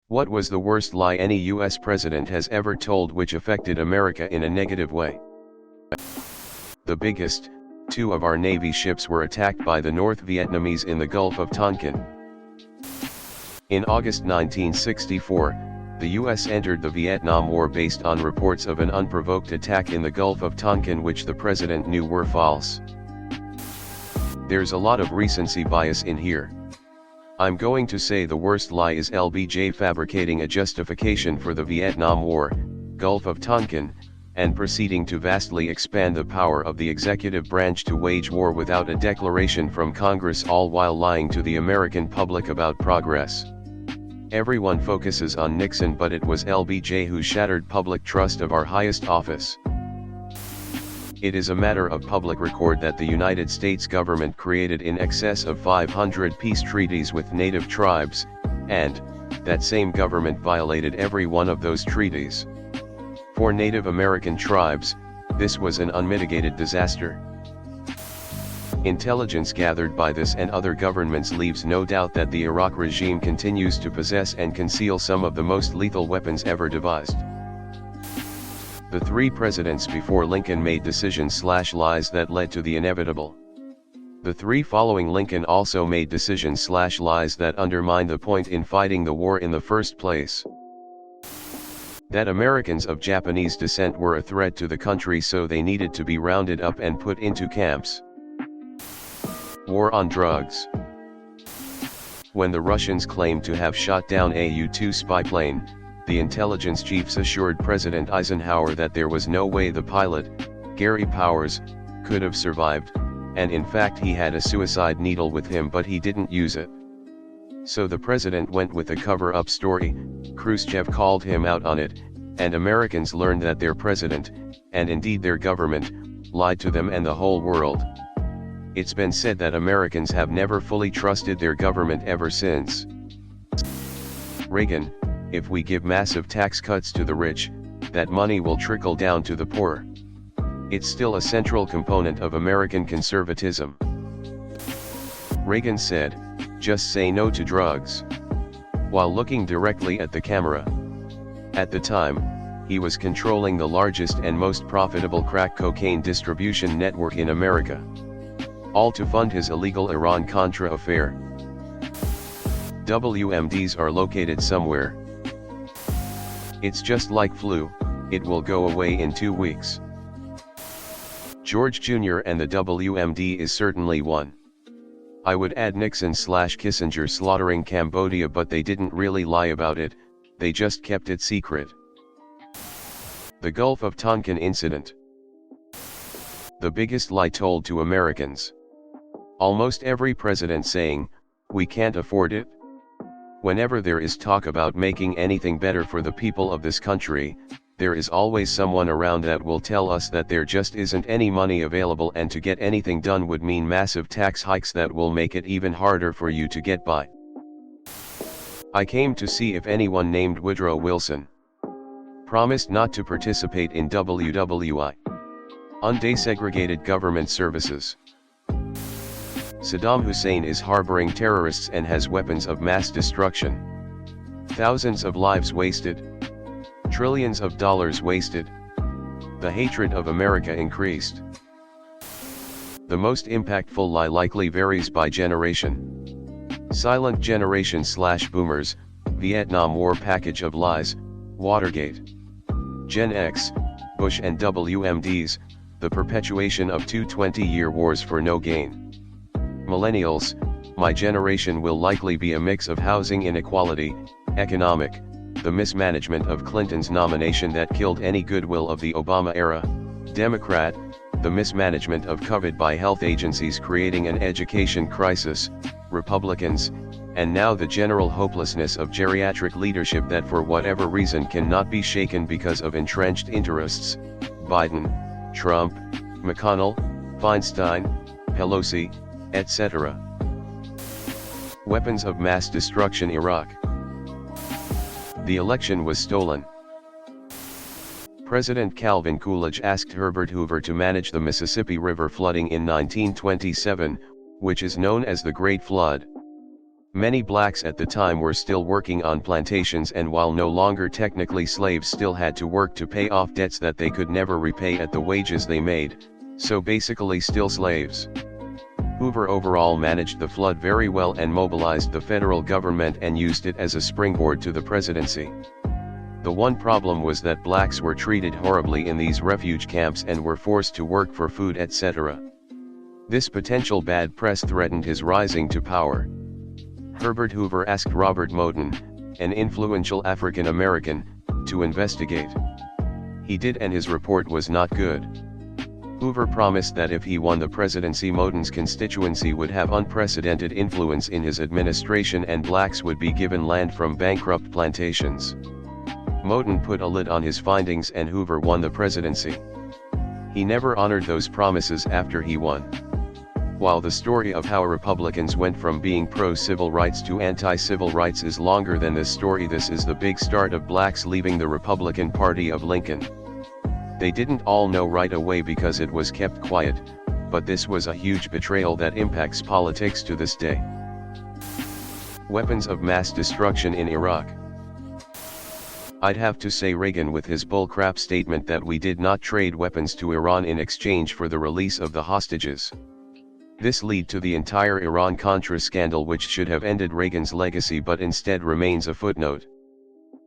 What was the worst lie any US president has ever told which affected America in a negative way? The biggest, 2 of our Navy ships were attacked by the North Vietnamese in the Gulf of Tonkin. In August 1964, the US entered the Vietnam War based on reports of an unprovoked attack in the Gulf of Tonkin which the president knew were false. There's a lot of recency bias in here. I'm going to say the worst lie is LBJ fabricating a justification for the Vietnam War, Gulf of Tonkin, and proceeding to vastly expand the power of the executive branch to wage war without a declaration from Congress, all while lying to the American public about progress. Everyone focuses on Nixon, but it was LBJ who shattered public trust of our highest office. It is a matter of public record that the United States government created in excess of 500 peace treaties with native tribes, and that same government violated every one of those treaties. For Native American tribes, this was an unmitigated disaster. Intelligence gathered by this and other governments leaves no doubt that the Iraq regime continues to possess and conceal some of the most lethal weapons ever devised. The 3 presidents before Lincoln made decisions/lies that led to the inevitable. The 3 following Lincoln also made decisions/lies that undermined the point in fighting the war in the first place. That Americans of Japanese descent were a threat to the country, so they needed to be rounded up and put into camps. War on drugs. When the Russians claimed to have shot down a U-2 spy plane, the intelligence chiefs assured President Eisenhower that there was no way the pilot, Gary Powers, could have survived, and in fact he had a suicide needle with him but he didn't use it. So the president went with a cover-up story. Khrushchev called him out on it, and Americans learned that their president, and indeed their government, lied to them and the whole world. It's been said that Americans have never fully trusted their government ever since. Reagan: if we give massive tax cuts to the rich, that money will trickle down to the poor. It's still a central component of American conservatism. Reagan said, "Just say no to drugs," while looking directly at the camera. At the time, he was controlling the largest and most profitable crack cocaine distribution network in America. All to fund his illegal Iran-Contra affair. WMDs are located somewhere. It's just like flu, it will go away in 2 weeks. George Jr. and the WMD is certainly one. I would add Nixon/Kissinger slaughtering Cambodia, but they didn't really lie about it, they just kept it secret. The Gulf of Tonkin incident. The biggest lie told to Americans. Almost every president saying, "We can't afford it." Whenever there is talk about making anything better for the people of this country, there is always someone around that will tell us that there just isn't any money available, and to get anything done would mean massive tax hikes that will make it even harder for you to get by. I came to see if anyone named Woodrow Wilson promised not to participate in WWI, undesegregated government services. Saddam Hussein is harboring terrorists and has weapons of mass destruction. Thousands of lives wasted. Trillions of dollars wasted. The hatred of America increased. The most impactful lie likely varies by generation. Silent generation/boomers, Vietnam War package of lies, Watergate. Gen X, Bush and WMDs, the perpetuation of 2 20-year wars for no gain. Millennials, my generation will likely be a mix of housing inequality, economic, the mismanagement of Clinton's nomination that killed any goodwill of the Obama era, Democrat, the mismanagement of COVID by health agencies creating an education crisis, Republicans, and now the general hopelessness of geriatric leadership that for whatever reason cannot be shaken because of entrenched interests, Biden, Trump, McConnell, Feinstein, Pelosi, etc. Weapons of mass destruction. Iraq. The election was stolen. President Calvin Coolidge asked Herbert Hoover to manage the Mississippi River flooding in 1927, which is known as the Great Flood. Many blacks at the time were still working on plantations, and while no longer technically slaves, still had to work to pay off debts that they could never repay at the wages they made, so basically still slaves. Hoover overall managed the flood very well and mobilized the federal government and used it as a springboard to the presidency. The one problem was that blacks were treated horribly in these refuge camps and were forced to work for food, etc. This potential bad press threatened his rising to power. Herbert Hoover asked Robert Moton, an influential African American, to investigate. He did, and his report was not good. Hoover promised that if he won the presidency, Moton's constituency would have unprecedented influence in his administration and blacks would be given land from bankrupt plantations. Moton put a lid on his findings and Hoover won the presidency. He never honored those promises after he won. While the story of how Republicans went from being pro-civil rights to anti-civil rights is longer than this story, this is the big start of blacks leaving the Republican Party of Lincoln. They didn't all know right away because it was kept quiet, but this was a huge betrayal that impacts politics to this day. Weapons of mass destruction in Iraq. I'd have to say Reagan with his bullcrap statement that we did not trade weapons to Iran in exchange for the release of the hostages. This led to the entire Iran-Contra scandal, which should have ended Reagan's legacy but instead remains a footnote.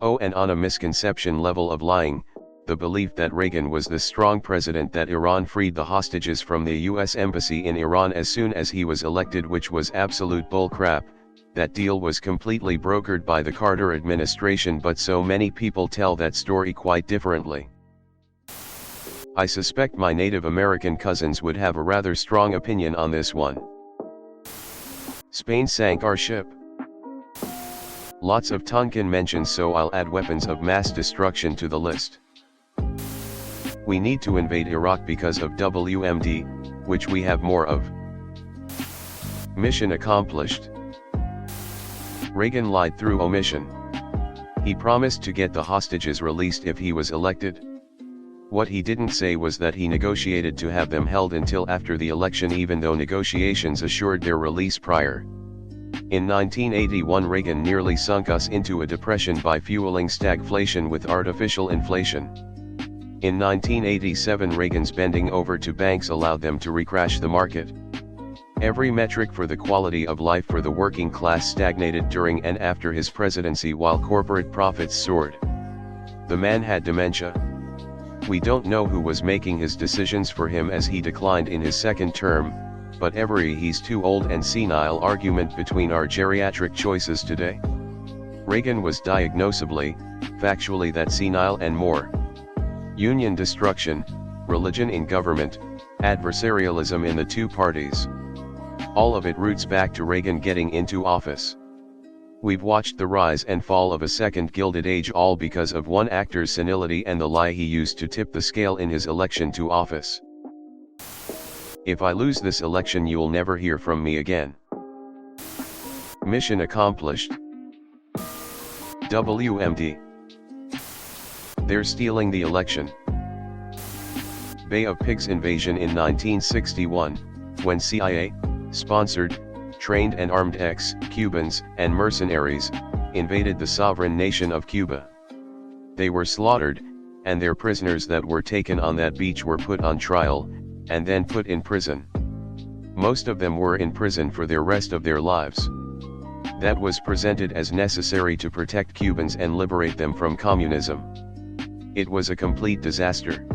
Oh, and on a misconception level of lying, the belief that Reagan was the strong president that Iran freed the hostages from the US Embassy in Iran as soon as he was elected, which was absolute bullcrap. That deal was completely brokered by the Carter administration, but so many people tell that story quite differently. I suspect my Native American cousins would have a rather strong opinion on this one. Spain sank our ship. Lots of Tonkin mentions, so I'll add weapons of mass destruction to the list. We need to invade Iraq because of WMD, which we have more of. Mission accomplished. Reagan lied through omission. He promised to get the hostages released if he was elected. What he didn't say was that he negotiated to have them held until after the election, even though negotiations assured their release prior. In 1981, Reagan nearly sunk us into a depression by fueling stagflation with artificial inflation. In 1987, Reagan's bending over to banks allowed them to recrash the market. Every metric for the quality of life for the working class stagnated during and after his presidency, while corporate profits soared. The man had dementia. We don't know who was making his decisions for him as he declined in his second term, but every "he's too old and senile" argument between our geriatric choices today. Reagan was diagnosably, factually that senile and more. Union destruction, religion in government, adversarialism in the two parties. All of it roots back to Reagan getting into office. We've watched the rise and fall of a second Gilded Age, all because of one actor's senility and the lie he used to tip the scale in his election to office. If I lose this election, you'll never hear from me again. Mission accomplished. WMD. They're stealing the election. Bay of Pigs invasion in 1961, when CIA sponsored, trained and armed ex-Cubans and mercenaries invaded the sovereign nation of Cuba. They were slaughtered, and their prisoners that were taken on that beach were put on trial, and then put in prison. Most of them were in prison for the rest of their lives. That was presented as necessary to protect Cubans and liberate them from communism. It was a complete disaster.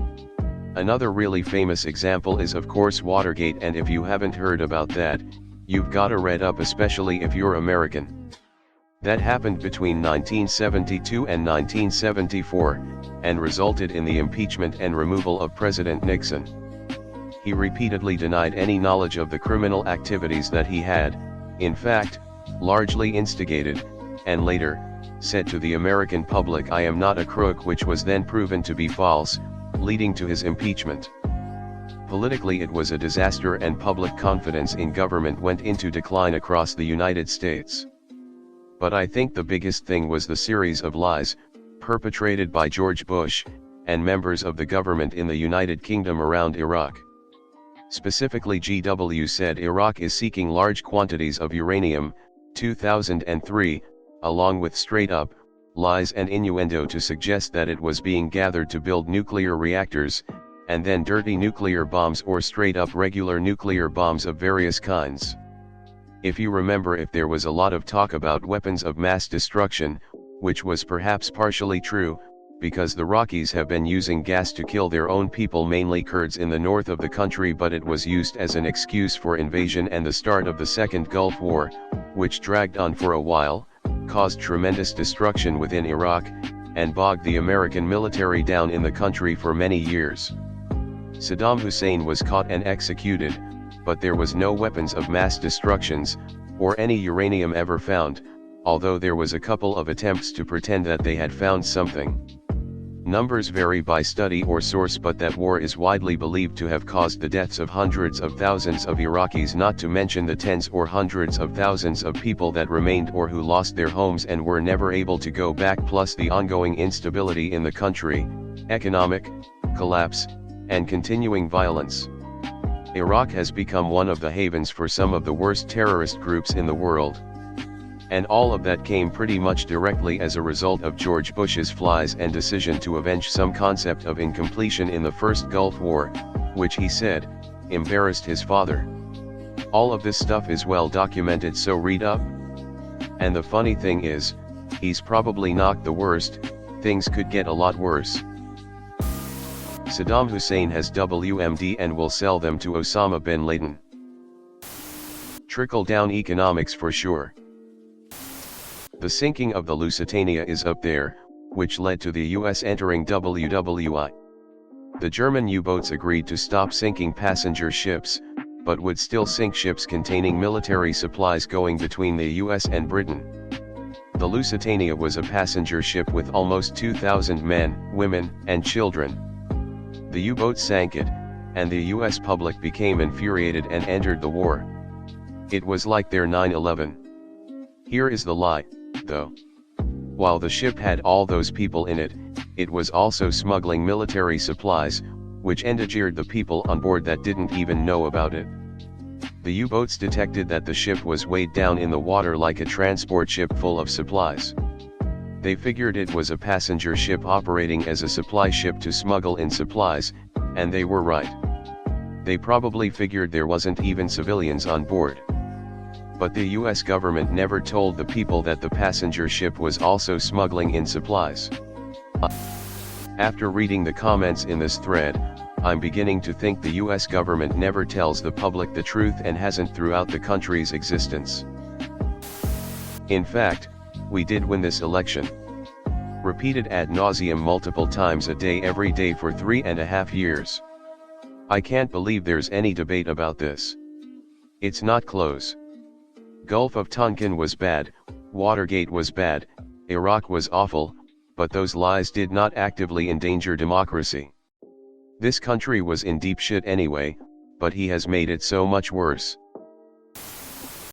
Another really famous example is of course Watergate, and if you haven't heard about that, you've gotta read up, especially if you're American. That happened between 1972 and 1974, and resulted in the impeachment and removal of President Nixon. He repeatedly denied any knowledge of the criminal activities that he had, in fact, largely instigated, and later, said to the American public, "I am not a crook," which was then proven to be false, leading to his impeachment. Politically, it was a disaster, and public confidence in government went into decline across the United States. But I think the biggest thing was the series of lies, perpetrated by George Bush, and members of the government in the United Kingdom around Iraq. Specifically, GW said Iraq is seeking large quantities of uranium, 2003, along with straight-up lies and innuendo to suggest that it was being gathered to build nuclear reactors, and then dirty nuclear bombs or straight-up regular nuclear bombs of various kinds. If you remember, if there was a lot of talk about weapons of mass destruction, which was perhaps partially true, because the Rockies have been using gas to kill their own people, mainly Kurds in the north of the country, but it was used as an excuse for invasion and the start of the Second Gulf War, which dragged on for a while, caused tremendous destruction within Iraq, and bogged the American military down in the country for many years. Saddam Hussein was caught and executed, but there was no weapons of mass destructions, or any uranium ever found, although there was a couple of attempts to pretend that they had found something. Numbers vary by study or source, but that war is widely believed to have caused the deaths of hundreds of thousands of Iraqis, not to mention the tens or hundreds of thousands of people that remained or who lost their homes and were never able to go back, plus the ongoing instability in the country, economic collapse, and continuing violence. Iraq has become one of the havens for some of the worst terrorist groups in the world. And all of that came pretty much directly as a result of George Bush's flies and decision to avenge some concept of incompletion in the first Gulf War, which he said embarrassed his father. All of this stuff is well documented, so read up. And the funny thing is, he's probably not the worst. Things could get a lot worse. Saddam Hussein has WMD and will sell them to Osama bin Laden. Trickle-down economics for sure. The sinking of the Lusitania is up there, which led to the US entering WWI. The German U-boats agreed to stop sinking passenger ships, but would still sink ships containing military supplies going between the US and Britain. The Lusitania was a passenger ship with almost 2,000 men, women, and children. The U-boats sank it, and the US public became infuriated and entered the war. It was like their 9/11. Here is the lie, though. While the ship had all those people in it, it was also smuggling military supplies, which endangered the people on board that didn't even know about it. The U-boats detected that the ship was weighed down in the water like a transport ship full of supplies. They figured it was a passenger ship operating as a supply ship to smuggle in supplies, and they were right. They probably figured there wasn't even civilians on board. But the US government never told the people that the passenger ship was also smuggling in supplies. After reading the comments in this thread, I'm beginning to think the US government never tells the public the truth and hasn't throughout the country's existence. In fact, we did win this election. Repeated ad nauseum multiple times a day every day for 3.5 years. I can't believe there's any debate about this. It's not close. Gulf of Tonkin was bad, Watergate was bad, Iraq was awful, but those lies did not actively endanger democracy. This country was in deep shit anyway, but he has made it so much worse.